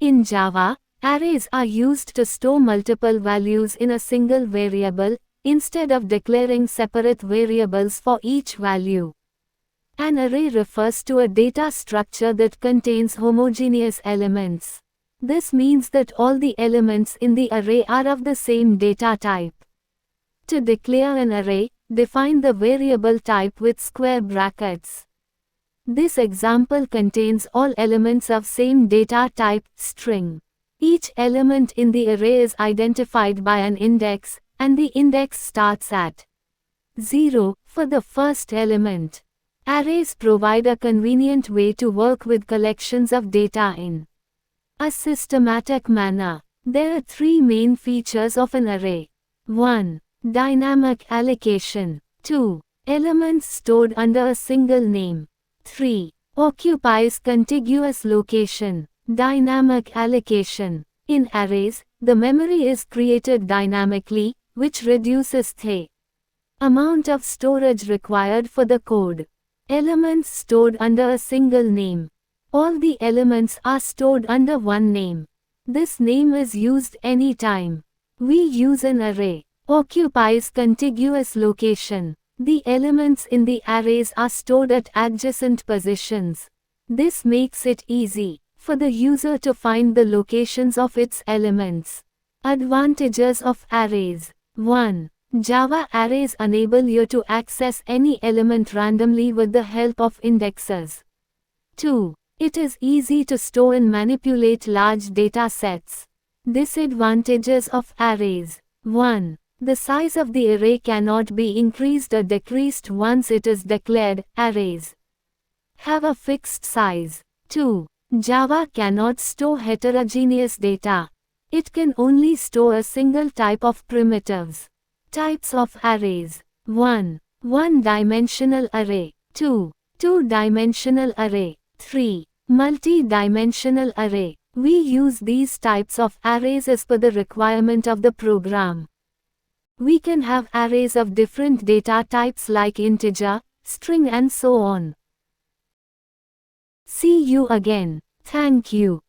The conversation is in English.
In Java, arrays are used to store multiple values in a single variable, instead of declaring separate variables for each value. An array refers to a data structure that contains homogeneous elements. This means that all the elements in the array are of the same data type. To declare an array, define the variable type with square brackets. This example contains all elements of same data type, string. Each element in the array is identified by an index, and the index starts at 0 for the first element. Arrays provide a convenient way to work with collections of data in a systematic manner. There are three main features of an array. 1. Dynamic allocation. 2. Elements stored under a single name. 3. Occupies contiguous location. Dynamic allocation. In arrays, the memory is created dynamically, which reduces the amount of storage required for the code. Elements stored under a single name. All the elements are stored under one name. This name is used anytime we use an array. Occupies contiguous location. The elements in the arrays are stored at adjacent positions. This makes it easy for the user to find the locations of its elements. Advantages of arrays. 1. Java arrays enable you to access any element randomly with the help of indexes. 2. It is easy to store and manipulate large data sets. Disadvantages of arrays. 1. The size of the array cannot be increased or decreased once it is declared. Arrays have a fixed size. 2. Java cannot store heterogeneous data. It can only store a single type of primitives. Types of arrays. 1. One-dimensional array. 2. Two-dimensional array. 3. Multi-dimensional array. We use these types of arrays as per the requirement of the program. We can have arrays of different data types like integer, string and so on. See you again. Thank you.